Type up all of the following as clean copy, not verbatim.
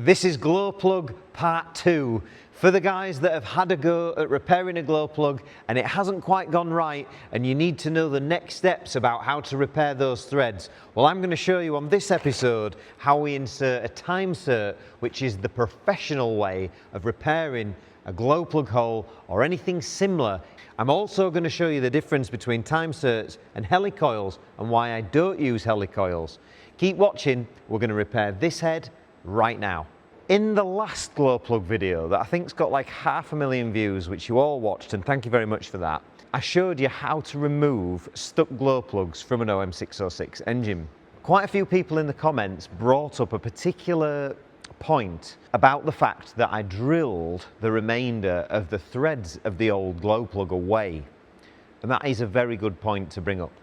This is Glowplug Part 2 for the guys that have had a go at repairing a glow plug and it hasn't quite gone right and you need to know the next steps about how to repair those threads. Well, I'm going to show you on this episode how we insert a Time-Sert, which is the professional way of repairing a glow plug hole or anything similar. I'm also going to show you the difference between Time-Serts and helicoils and why I don't use helicoils. Keep watching, we're going to repair this head right now. In the last glow plug video that I think's got like 500,000 views, which you all watched, and thank you very much for that, I showed you how to remove stuck glow plugs from an OM606 engine. Quite a few people in the comments brought up a particular point about the fact that I drilled the remainder of the threads of the old glow plug away, and that is a very good point to bring up.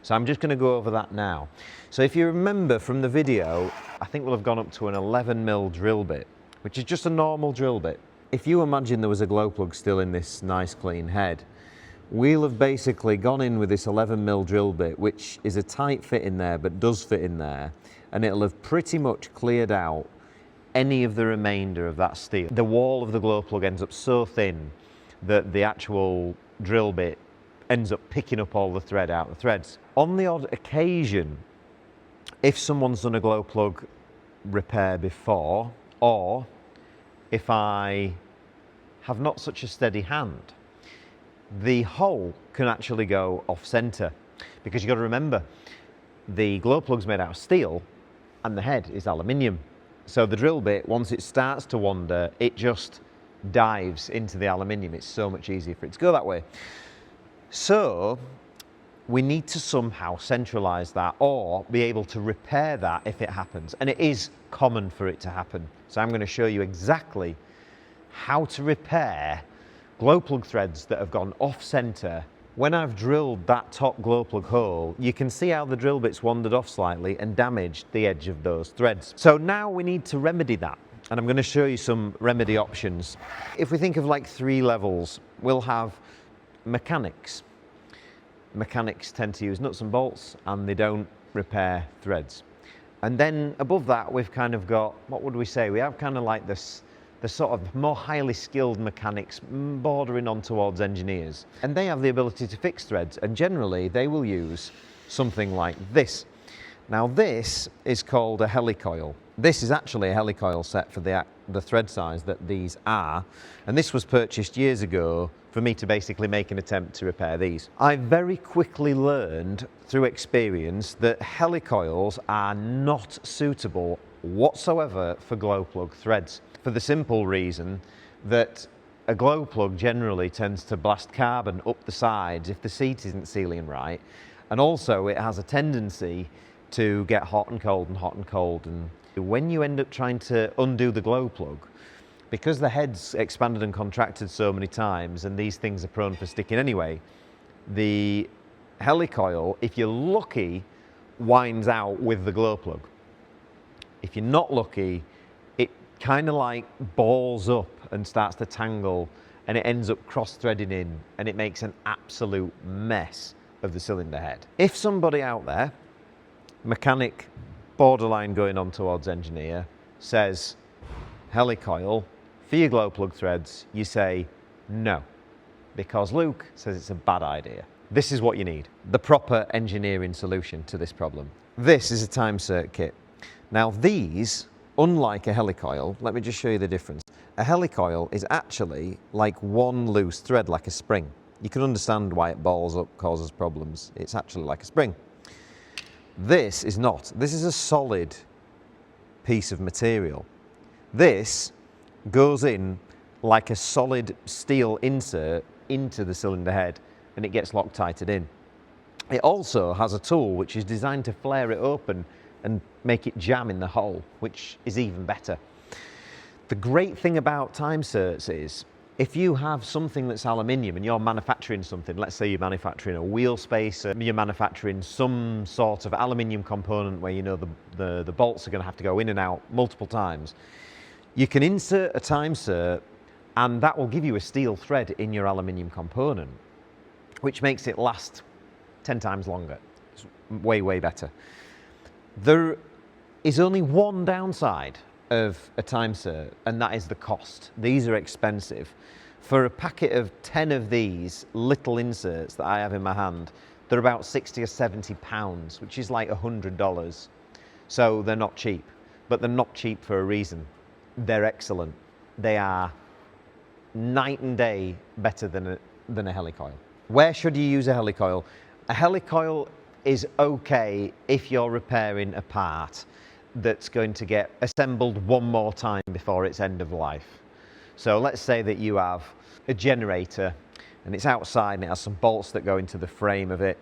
So I'm just going to go over that now. So if you remember from the video, I think we'll have gone up to an 11mm drill bit, which is just a normal drill bit. If you imagine there was a glow plug still in this nice clean head, we'll have basically gone in with this 11mm drill bit, which is a tight fit in there, but does fit in there, and it'll have pretty much cleared out any of the remainder of that steel. The wall of the glow plug ends up so thin that the actual drill bit ends up picking up all the thread out of the threads. On the odd occasion, if someone's done a glow plug repair before, or if I have not such a steady hand, the hole can actually go off center, because you've got to remember the glow plug's made out of steel and the head is aluminium. So the drill bit, once it starts to wander, it just dives into the aluminium. It's so much easier for it to go that way. So we need to somehow centralize that or be able to repair that if it happens. And it is common for it to happen. So I'm going to show you exactly how to repair glow plug threads that have gone off center. When I've drilled that top glow plug hole, you can see how the drill bit's wandered off slightly and damaged the edge of those threads. So now we need to remedy that. And I'm going to show you some remedy options. If we think of like 3 levels, we'll have mechanics. Mechanics tend to use nuts and bolts and they don't repair threads. And then above that we've kind of got, what would we say, we have kind of like this, the sort of more highly skilled mechanics bordering on towards engineers. And they have the ability to fix threads, and generally they will use something like this. Now this is called a helicoil. This is actually a helicoil set for the thread size that these are, and this was purchased years ago for me to basically make an attempt to repair these. I very quickly learned through experience that helicoils are not suitable whatsoever for glow plug threads, for the simple reason that a glow plug generally tends to blast carbon up the sides if the seat isn't sealing right, and also it has a tendency to get hot and cold and hot and cold. And when you end up trying to undo the glow plug, because the head's expanded and contracted so many times and these things are prone for sticking anyway, the helicoil, if you're lucky, winds out with the glow plug. If you're not lucky, it kind of like balls up and starts to tangle, and it ends up cross-threading in, and it makes an absolute mess of the cylinder head. If somebody out there, mechanic borderline going on towards engineer, says helicoil for your glow plug threads, you say no, because Luke says it's a bad idea. This is what you need, the proper engineering solution to this problem. This is a Time-Sert kit. Now these, unlike a helicoil, let me just show you the difference. A helicoil is actually like one loose thread, like a spring. You can understand why it balls up, causes problems. It's actually like a spring. This is not. This is a solid piece of material. This goes in like a solid steel insert into the cylinder head, and it gets Loctited in. It also has a tool which is designed to flare it open and make it jam in the hole, which is even better. The great thing about Time-Serts is, if you have something that's aluminium and you're manufacturing something, let's say you're manufacturing a wheel spacer, you're manufacturing some sort of aluminium component where you know the bolts are going to have to go in and out multiple times, you can insert a Time-Sert and that will give you a steel thread in your aluminium component, which makes it last 10 times longer. It's way, way better. There is only one downside of a Time-Sert, and that is the cost. These are expensive. For a packet of 10 of these little inserts that I have in my hand, they're about 60 or 70 pounds, which is like $100. So they're not cheap, but they're not cheap for a reason. They're excellent. They are night and day better than a Helicoil. Where should you use a Helicoil? A Helicoil is okay if you're repairing a part that's going to get assembled one more time before its end of life. So let's say that you have a generator and it's outside and it has some bolts that go into the frame of it,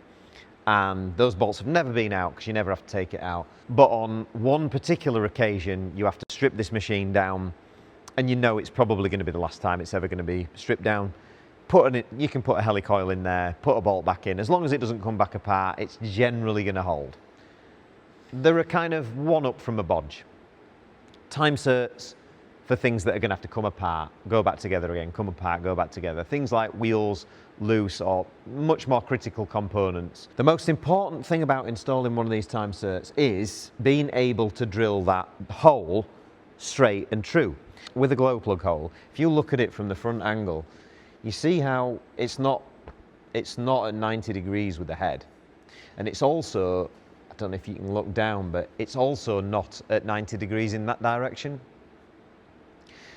and those bolts have never been out because you never have to take it out. But on one particular occasion, you have to strip this machine down, and you know it's probably going to be the last time it's ever going to be stripped down. You can put a Helicoil in there, put a bolt back in. As long as it doesn't come back apart, it's generally going to hold. They're a kind of one up from a bodge. Time-Serts for things that are going to have to come apart, go back together again, come apart, go back together. Things like wheels loose or much more critical components. The most important thing about installing one of these Time-Serts is being able to drill that hole straight and true. With a glow plug hole, if you look at it from the front angle, you see how it's not at 90 degrees with the head. And it's also, I don't know if you can look down, but it's also not at 90 degrees in that direction.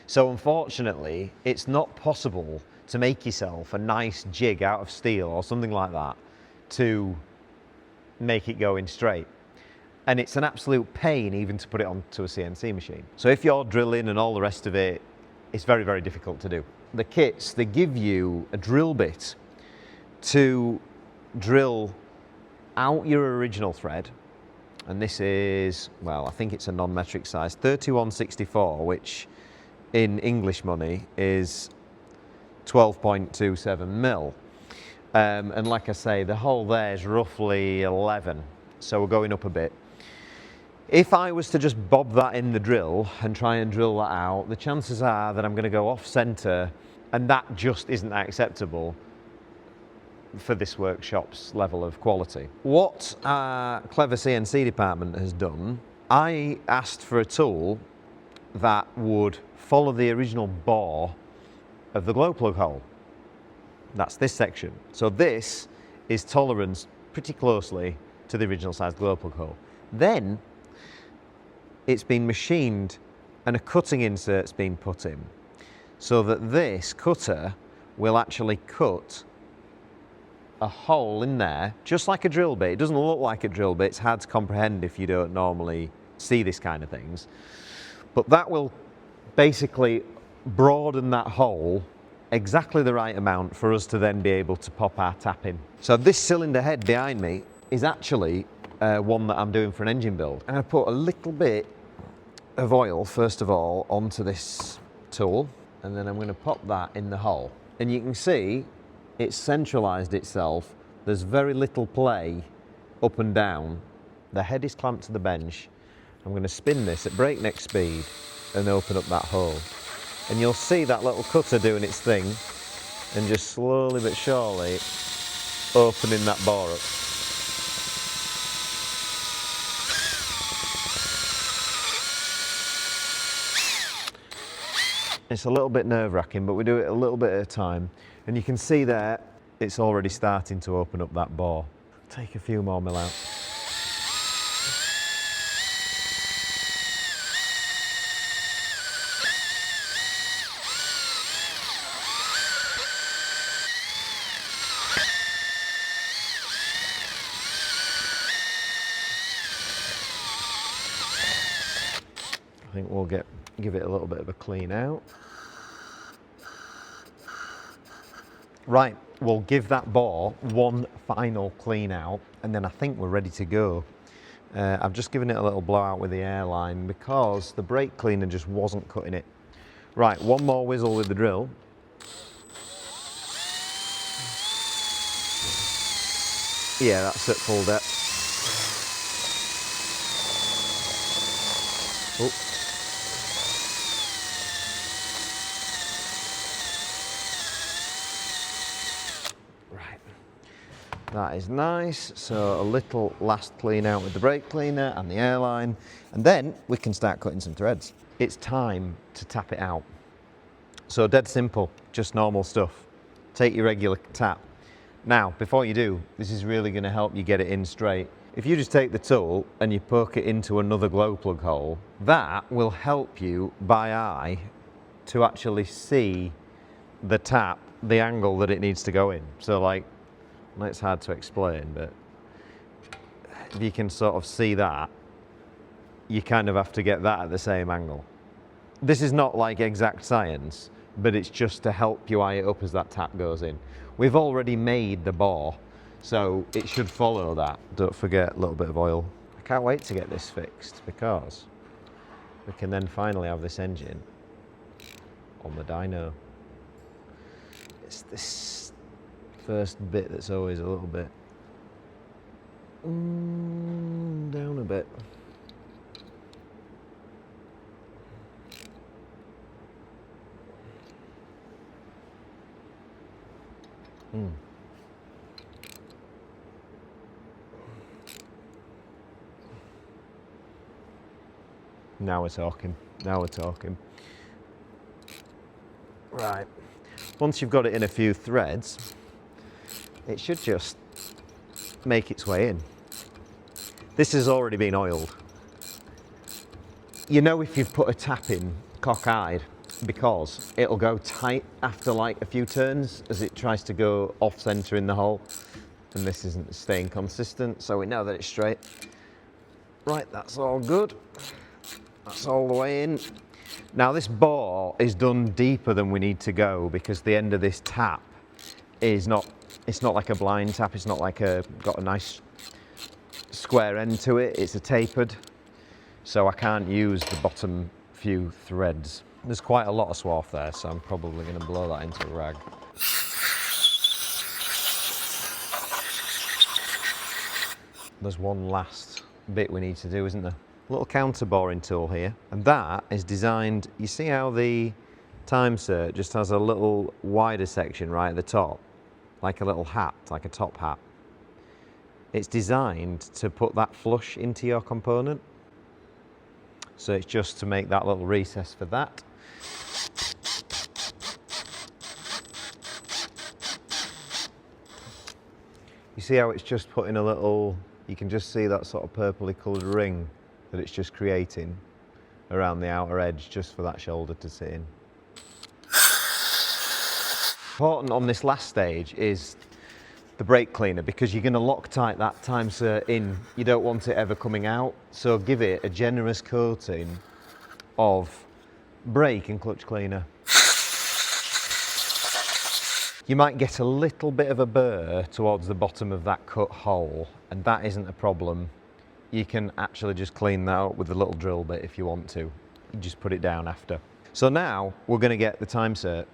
So unfortunately, it's not possible to make yourself a nice jig out of steel or something like that to make it go in straight. And it's an absolute pain even to put it onto a CNC machine. So if you're drilling and all the rest of it, it's very, very difficult to do. The kits, they give you a drill bit to drill out your original thread. And this is, well, I think it's a non-metric size, 3164, which in English money is 12.27 mil. And like I say, the hole there is roughly 11, so we're going up a bit. If I was to just bob that in the drill and try and drill that out, the chances are that I'm going to go off center, and that just isn't acceptable for this workshop's level of quality. What our clever CNC department has done, I asked for a tool that would follow the original bore of the glow plug hole. That's this section. So this is tolerance pretty closely to the original size glow plug hole. Then it's been machined and a cutting insert's been put in so that this cutter will actually cut a hole in there just like a drill bit. It doesn't look like a drill bit, it's hard to comprehend if you don't normally see this kind of things, but that will basically broaden that hole exactly the right amount for us to then be able to pop our tap in. So this cylinder head behind me is actually one that I'm doing for an engine build. I'm going to put a little bit of oil first of all onto this tool, and then I'm going to pop that in the hole. And you can see it's centralized itself. There's very little play up and down. The head is clamped to the bench. I'm going to spin this at breakneck speed and open up that hole. And you'll see that little cutter doing its thing and just slowly but surely opening that bore up. It's a little bit nerve-wracking, but we do it a little bit at a time. And you can see there, it's already starting to open up that bore. Take a few more mil out. I think we'll give it a little bit of a clean out. Right, we'll give that bore one final clean out, and then I think we're ready to go. I've just given it a little blowout with the airline because the brake cleaner just wasn't cutting it. Right, one more whizzle with the drill. Yeah, that's at full depth. Oh. That is nice. So a little last clean out with the brake cleaner and the airline, and then we can start cutting some threads. it's time to tap it out. So dead simple, just normal stuff. Take your regular tap. Now, before you do, this is really going to help you get it in straight. If you just take the tool and you poke it into another glow plug hole, that will help you by eye to actually see the tap, the angle that it needs to go in. So like, well, it's hard to explain, but if you can sort of see that, you kind of have to get that at the same angle. This is not like exact science, but it's just to help you eye it up as that tap goes in. We've already made the bore, so it should follow that. Don't forget a little bit of oil. I can't wait to get this fixed because we can then finally have this engine on the dyno. It's this first bit that's always a little bit down a bit. Now we're talking. Now we're talking. Right. Once you've got it in a few threads, it should just make its way in. This has already been oiled. You know if you've put a tap in cockeyed, because it'll go tight after like a few turns as it tries to go off center in the hole, and this isn't staying consistent, so we know that it's straight. Right, that's all good. That's all the way in. Now this bore is done deeper than we need to go because the end of this tap is not, it's not like a blind tap, it's not like got a nice square end to it, it's a tapered, so I can't use the bottom few threads. There's quite a lot of swath there, so I'm probably going to blow that into a rag. There's one last bit we need to do, isn't there? A little counter boring tool here, and that is designed, you see how the Time-Sert just has a little wider section right at the top, like a little hat, like a top hat. It's designed to put that flush into your component, so it's just to make that little recess for that. You see how it's just putting a little, you can just see that sort of purpley coloured ring that it's just creating around the outer edge just for that shoulder to sit in. Important on this last stage is the brake cleaner, because you're going to Loctite that Time-Sert in. You don't want it ever coming out, so give it a generous coating of brake and clutch cleaner. You might get a little bit of a burr towards the bottom of that cut hole, and that isn't a problem. You can actually just clean that up with a little drill bit if you want to. You just put it down after. So now we're going to get the Time-Sert.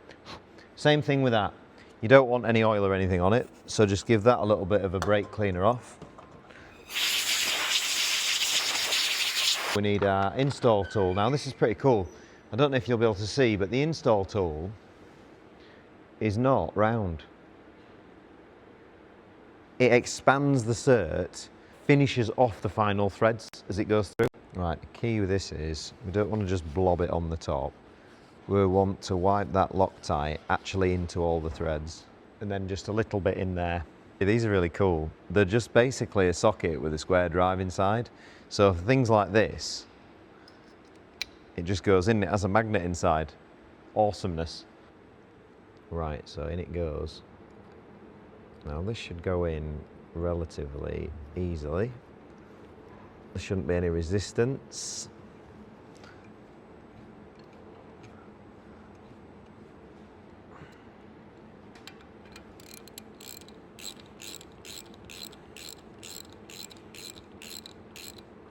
Same thing with that. You don't want any oil or anything on it, so just give that a little bit of a brake cleaner off. We need our install tool. Now this is pretty cool. I don't know if you'll be able to see, but the install tool is not round. It expands the Sert, finishes off the final threads as it goes through. Right, the key with this is, we don't want to just blob it on the top. We want to wipe that Loctite actually into all the threads, and then just a little bit in there. These are really cool. They're just basically a socket with a square drive inside. So for things like this, it just goes in, it has a magnet inside. Awesomeness. Right, so in it goes. Now this should go in relatively easily. There shouldn't be any resistance.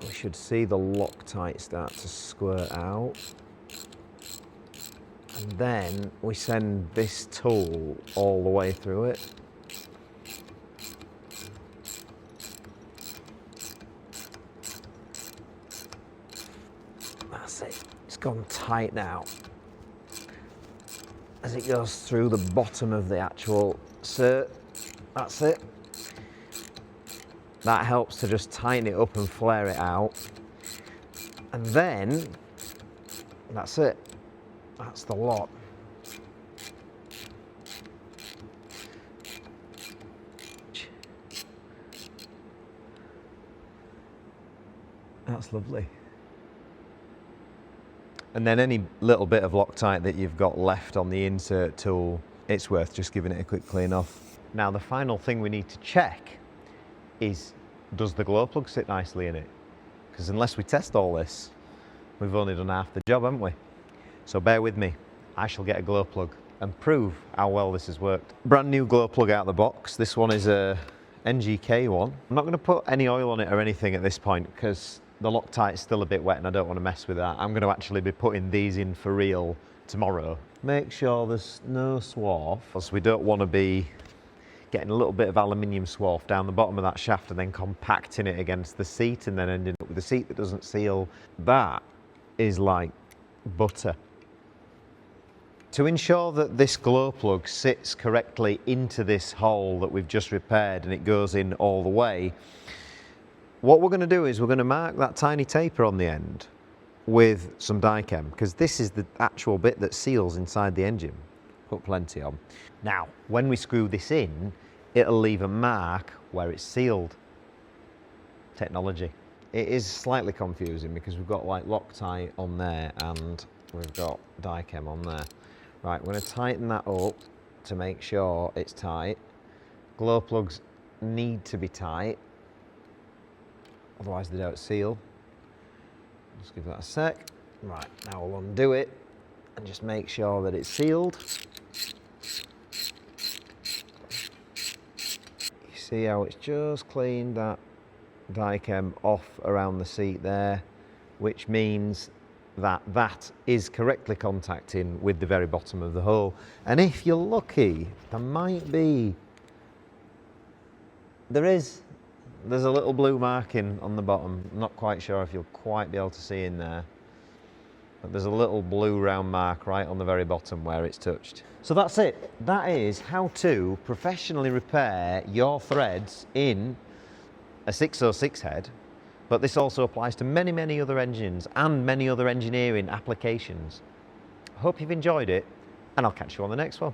We should see the Loctite start to squirt out. And then we send this tool all the way through it. That's it. It's gone tight now. As it goes through the bottom of the actual Sert. That's it. That helps to just tighten it up and flare it out. And then That's it. That's the lot. That's lovely. And then any little bit of Loctite that you've got left on the insert tool, it's worth just giving it a quick clean off. Now the final thing we need to check is, does the glow plug sit nicely in it? Because unless we test all this, we've only done half the job, haven't we? So bear with me, I shall get a glow plug and prove how well this has worked. Brand new glow plug out of the box. This one is a NGK one. I'm not going to put any oil on it or anything at this point because the Loctite is still a bit wet and I don't want to mess with that. I'm going to actually be putting these in for real tomorrow. Make sure there's no swarf, because we don't want to be getting a little bit of aluminium swarf down the bottom of that shaft and then compacting it against the seat and then ending up with a seat that doesn't seal. That is like butter. To ensure that this glow plug sits correctly into this hole that we've just repaired and it goes in all the way, what we're going to do is we're going to mark that tiny taper on the end with some die-chem, because this is the actual bit that seals inside the engine. Put plenty on. Now, when we screw this in, it'll leave a mark where it's sealed. Technology. It is slightly confusing because we've got like Loctite on there and we've got die-chem on there. Right, we're going to tighten that up to make sure it's tight. Glow plugs need to be tight, otherwise they don't seal. Just give that a sec. Right, now we'll undo it and just make sure that it's sealed. You see how it's just cleaned that die-chem off around the seat there, which means that that is correctly contacting with the very bottom of the hole. And if you're lucky, there might be, there's a little blue marking on the bottom. I'm not quite sure if you'll quite be able to see in there, but there's a little blue round mark right on the very bottom where it's touched. So that's it. That is how to professionally repair your threads in a 606 head, but this also applies to many, many other engines and many other engineering applications. I hope you've enjoyed it, and I'll catch you on the next one.